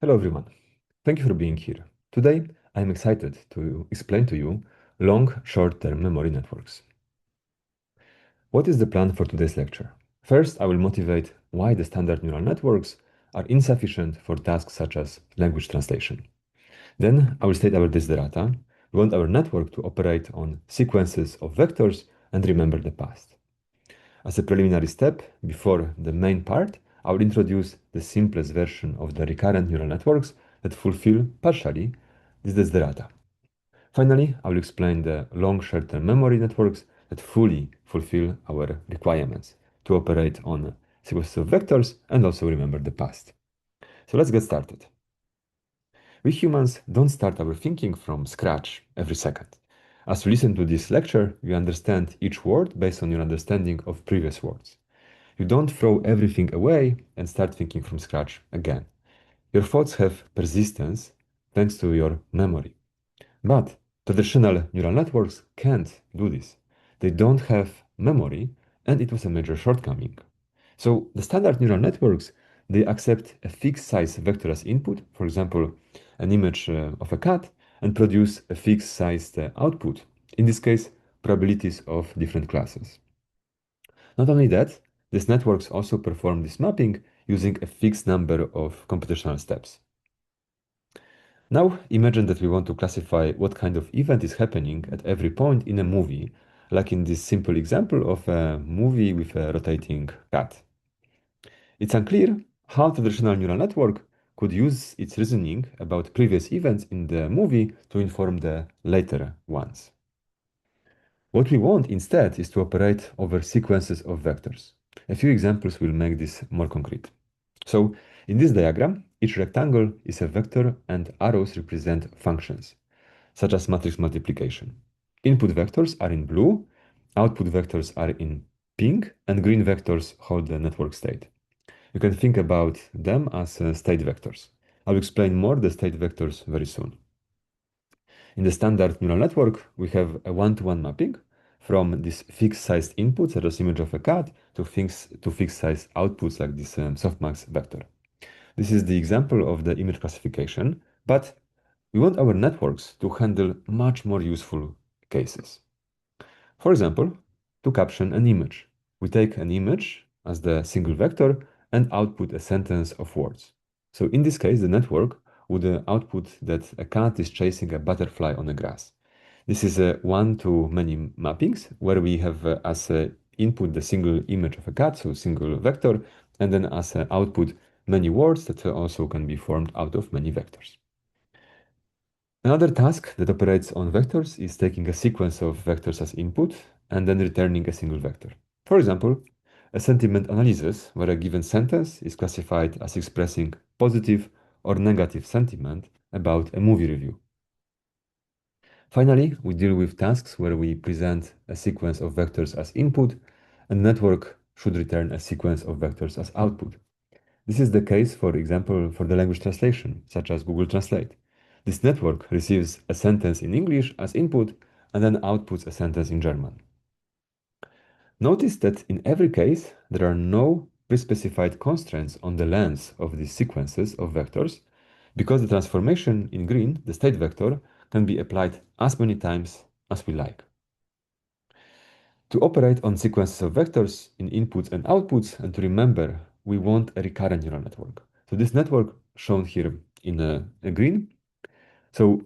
Hello everyone. Thank you for being here. Today, I'm excited to explain to you long short-term memory networks. What is the plan for today's lecture? First, I will motivate why the standard neural networks are insufficient for tasks such as language translation. Then, I will state our desiderata. We want our network to operate on sequences of vectors and remember the past. As a preliminary step, before the main part, I will introduce the simplest version of the recurrent neural networks that fulfill partially this desiderata. Finally, I will explain the long short-term memory networks that fully fulfill our requirements to operate on sequences of vectors and also remember the past. So let's get started. We humans don't start our thinking from scratch every second. As we listen to this lecture, you understand each word based on your understanding of previous words. You don't throw everything away and start thinking from scratch again. Your thoughts have persistence thanks to your memory. But traditional neural networks can't do this. They don't have memory, and it was a major shortcoming. So the standard neural networks, they accept a fixed size vector as input, for example, an image of a cat, and produce a fixed sized output, in this case, probabilities of different classes. Not only that, these networks also perform this mapping using a fixed number of computational steps. Now, imagine that we want to classify what kind of event is happening at every point in a movie, like in this simple example of a movie with a rotating cat. It's unclear how traditional neural network could use its reasoning about previous events in the movie to inform the later ones. What we want instead is to operate over sequences of vectors. A few examples will make this more concrete. So, in this diagram, each rectangle is a vector and arrows represent functions, such as matrix multiplication. Input vectors are in blue, output vectors are in pink, and green vectors hold the network state. You can think about them as state vectors. I'll explain more the state vectors very soon. In the standard neural network, we have a one-to-one mapping from this fixed-sized input, such as image of a cat, to fixed-sized outputs like this softmax vector. This is the example of the image classification, but we want our networks to handle much more useful cases. For example, to caption an image, we take an image as the single vector and output a sentence of words. So in this case, the network would output that a cat is chasing a butterfly on the grass. This is a one-to-many mappings where we have as input the single image of a cat, so single vector, and then as output many words that also can be formed out of many vectors. Another task that operates on vectors is taking a sequence of vectors as input and then returning a single vector. For example, a sentiment analysis where a given sentence is classified as expressing positive or negative sentiment about a movie review. Finally, we deal with tasks where we present a sequence of vectors as input and the network should return a sequence of vectors as output. This is the case, for example, for the language translation, such as Google Translate. This network receives a sentence in English as input and then outputs a sentence in German. Notice that in every case, there are no pre-specified constraints on the length of these sequences of vectors, because the transformation in green, the state vector, can be applied as many times as we like. To operate on sequences of vectors in inputs and outputs, and to remember, we want a recurrent neural network. So this network, shown here in a green, so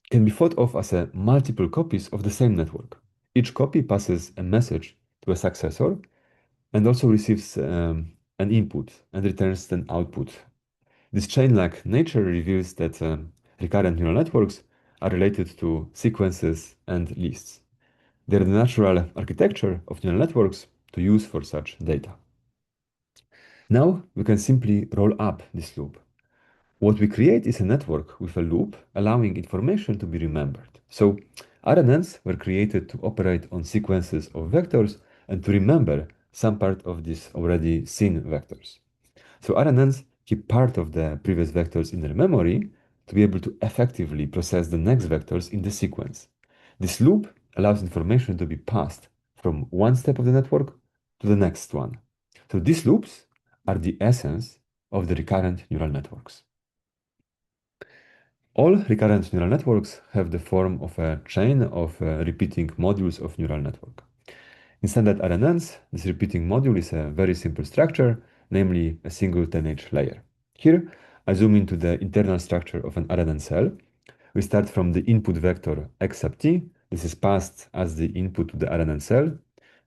can be thought of as a multiple copies of the same network. Each copy passes a message to a successor and also receives an input and returns an output. This chain-like nature reveals that recurrent neural networks are related to sequences and lists. They're the natural architecture of neural networks to use for such data. Now we can simply roll up this loop. What we create is a network with a loop allowing information to be remembered. So RNNs were created to operate on sequences of vectors and to remember some part of these already seen vectors. So RNNs keep part of the previous vectors in their memory to be able to effectively process the next vectors in the sequence. This loop allows information to be passed from one step of the network to the next one. So these loops are the essence of the recurrent neural networks. All recurrent neural networks have the form of a chain of repeating modules of neural network. In standard RNNs, this repeating module is a very simple structure, namely a single 10H layer. Here, I zoom into the internal structure of an RNN cell. We start from the input vector x sub t. This is passed as the input to the RNN cell.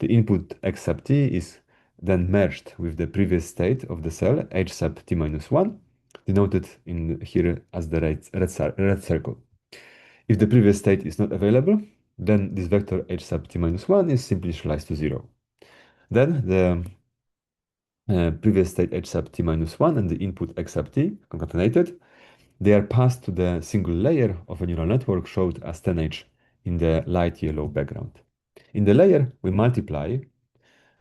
The input x sub t is then merged with the previous state of the cell, h sub t minus 1, denoted in here as the red circle. If the previous state is not available, then this vector h sub t minus 1 is simply initialized to 0. Then the previous state h sub t minus 1 and the input x sub t concatenated, they are passed to the single layer of a neural network showed as 10H in the light yellow background. In the layer, we multiply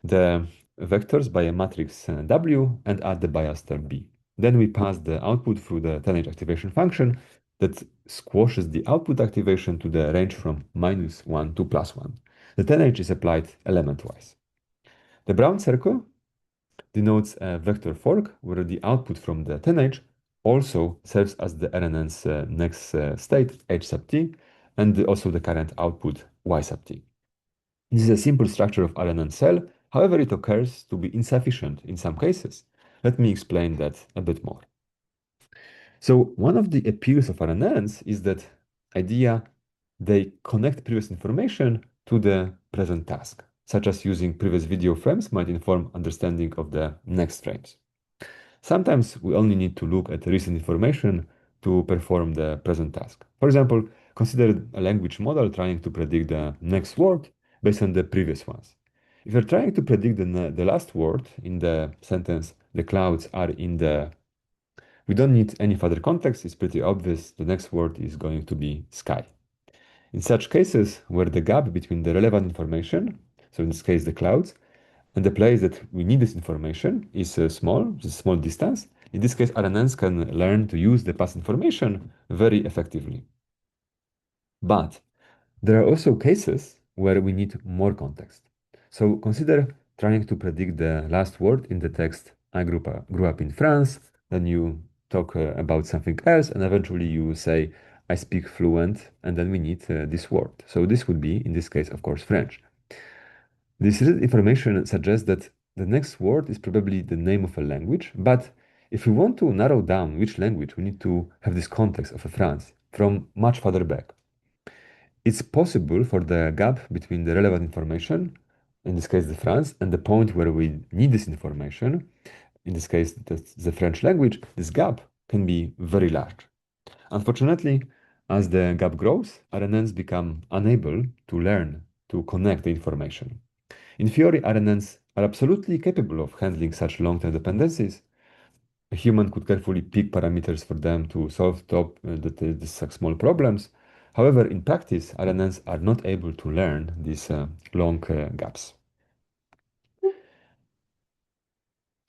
the vectors by a matrix W and add the bias term B. Then we pass the output through the 10H activation function that squashes the output activation to the range from -1 to +1. The 10H is applied element-wise. The brown circle denotes a vector fork where the output from the 10H also serves as the RNN's next state, h sub t, and also the current output, y sub t. This is a simple structure of RNN cell. However, it occurs to be insufficient in some cases. Let me explain that a bit more. So one of the appeals of RNNs is that idea they connect previous information to the present task, such as using previous video frames might inform understanding of the next frames. Sometimes we only need to look at recent information to perform the present task. For example, consider a language model trying to predict the next word based on the previous ones. If you're trying to predict the last word in the sentence, the clouds are in the, we don't need any further context, it's pretty obvious the next word is going to be sky. In such cases where the gap between the relevant information, so in this case the clouds, and the place that we need this information is small, just a small distance. In this case, RNNs can learn to use the past information very effectively. But there are also cases where we need more context. So consider trying to predict the last word in the text, I grew up in France, then you talk about something else, and eventually you say, I speak fluent, and then we need this word. So this would be, in this case, of course, French. This information suggests that the next word is probably the name of a language, but if we want to narrow down which language, we need to have this context of a France from much further back. It's possible for the gap between the relevant information, in this case the France, and the point where we need this information, in this case the French language, this gap can be very large. Unfortunately, as the gap grows, RNNs become unable to learn to connect the information. In theory, RNNs are absolutely capable of handling such long-term dependencies. A human could carefully pick parameters for them to solve these small problems. However, in practice, RNNs are not able to learn these long gaps.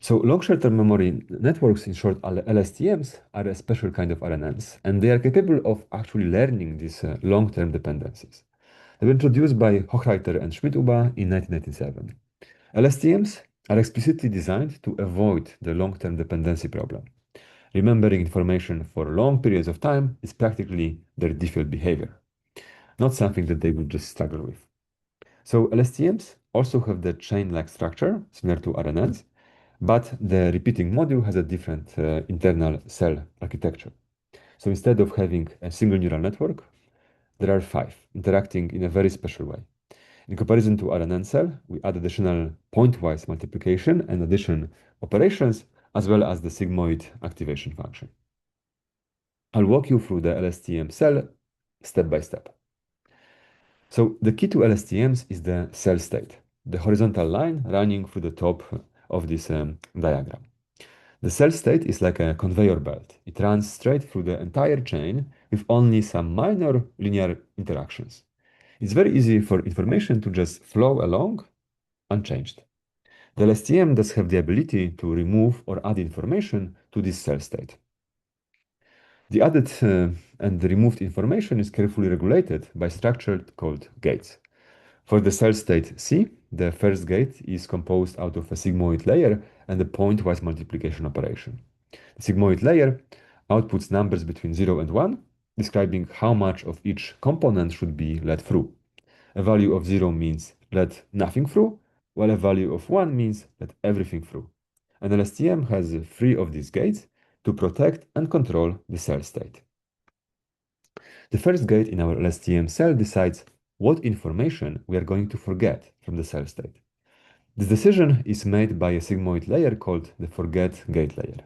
So long short-term memory networks, in short LSTMs, are a special kind of RNNs, and they are capable of actually learning these long-term dependencies. They were introduced by Hochreiter and Schmidt-Uba in 1997. LSTMs are explicitly designed to avoid the long-term dependency problem. Remembering information for long periods of time is practically their default behavior, not something that they would just struggle with. So LSTMs also have the chain-like structure, similar to RNNs, but the repeating module has a different internal cell architecture. So instead of having a single neural network, there are 5 interacting in a very special way. In comparison to RNN cell, we add additional pointwise multiplication and addition operations, as well as the sigmoid activation function. I'll walk you through the LSTM cell step by step. So the key to LSTMs is the cell state, the horizontal line running through the top of this diagram. The cell state is like a conveyor belt. It runs straight through the entire chain with only some minor linear interactions. It's very easy for information to just flow along unchanged. The LSTM does have the ability to remove or add information to this cell state. The added and the removed information is carefully regulated by structure called gates. For the cell state C, the first gate is composed out of a sigmoid layer and a pointwise multiplication operation. The sigmoid layer outputs numbers between 0 and 1, describing how much of each component should be let through. A value of 0 means let nothing through, while a value of 1 means let everything through. An LSTM has 3 of these gates to protect and control the cell state. The first gate in our LSTM cell decides what information we are going to forget from the cell state. This decision is made by a sigmoid layer called the forget gate layer.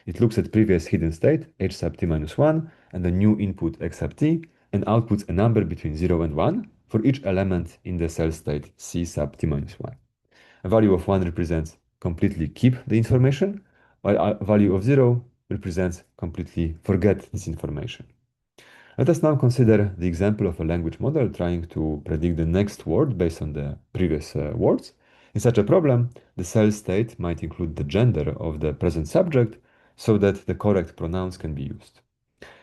It looks at previous hidden state, h sub t minus 1, and a new input x sub t, and outputs a number between 0 and 1 for each element in the cell state c sub t minus 1. A value of 1 represents completely keep the information, while a value of 0 represents completely forget this information. Let us now consider the example of a language model trying to predict the next word based on the previous words. In such a problem, the cell state might include the gender of the present subject so that the correct pronouns can be used.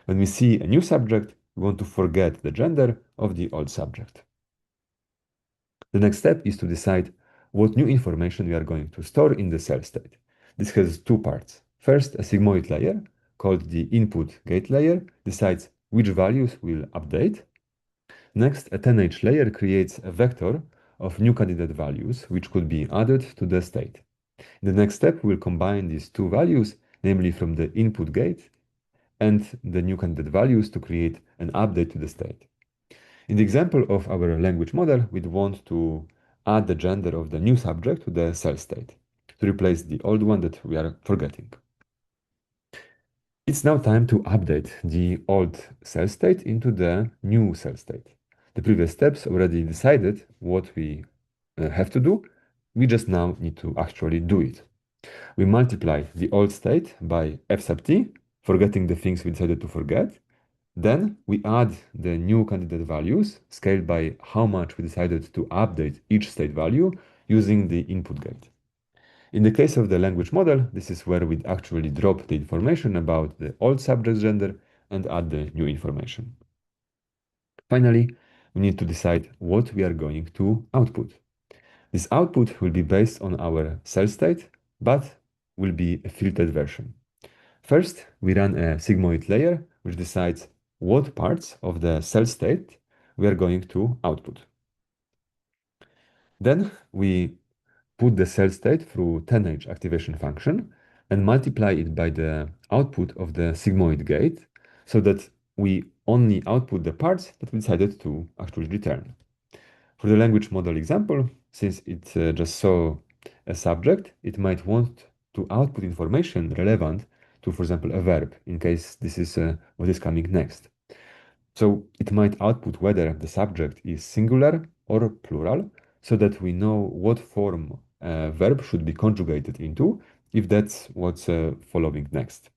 When we see a new subject, we want to forget the gender of the old subject. The next step is to decide what new information we are going to store in the cell state. This has two parts. First, a sigmoid layer called the input gate layer decides which values will update. Next, a 10H layer creates a vector of new candidate values, which could be added to the state. In the next step, we'll combine these two values, namely from the input gate and the new candidate values to create an update to the state. In the example of our language model, we'd want to add the gender of the new subject to the cell state to replace the old one that we are forgetting. It's now time to update the old cell state into the new cell state. The previous steps already decided what we have to do. We just now need to actually do it. We multiply the old state by f sub t, forgetting the things we decided to forget. Then we add the new candidate values scaled by how much we decided to update each state value using the input gate. In the case of the language model, this is where we'd actually drop the information about the old subject's gender and add the new information. Finally, we need to decide what we are going to output. This output will be based on our cell state, but will be a filtered version. First, we run a sigmoid layer, which decides what parts of the cell state we are going to output. Then we put the cell state through 10H activation function and multiply it by the output of the sigmoid gate so that we only output the parts that we decided to actually return. For the language model example, since it just saw a subject, it might want to output information relevant to, for example, a verb, in case this is what is coming next. So it might output whether the subject is singular or plural, so that we know what form a verb should be conjugated into, if that's what's following next.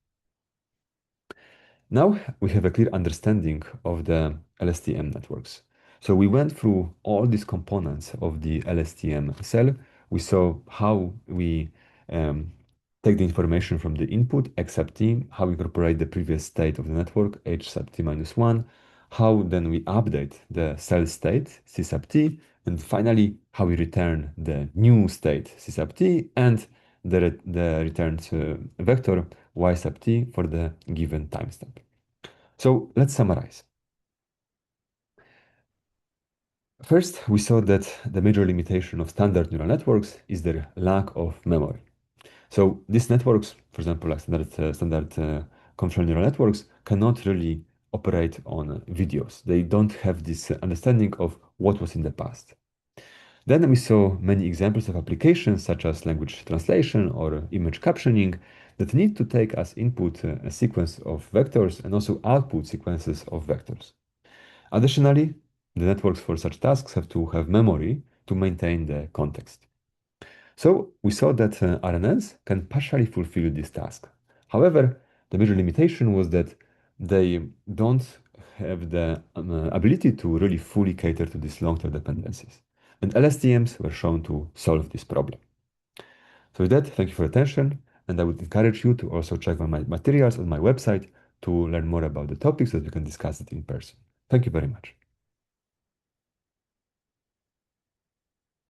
Now we have a clear understanding of the LSTM networks. So we went through all these components of the LSTM cell. We saw how we take the information from the input, x sub t, how we incorporate the previous state of the network, h sub t minus 1, how then we update the cell state, c sub t, and finally, how we return the new state, c sub t, and the returned vector, y sub t, for the given timestamp. So let's summarize. First, we saw that the major limitation of standard neural networks is their lack of memory. So these networks, for example, like standard convolutional neural networks, cannot really operate on videos. They don't have this understanding of what was in the past. Then we saw many examples of applications such as language translation or image captioning that need to take as input a sequence of vectors and also output sequences of vectors. Additionally, the networks for such tasks have to have memory to maintain the context. So we saw that RNNs can partially fulfill this task. However, the major limitation was that they don't have the ability to really fully cater to these long-term dependencies. And LSTMs were shown to solve this problem. So with that, thank you for your attention, and I would encourage you to also check my materials on my website to learn more about the topics so that we can discuss it in person. Thank you very much.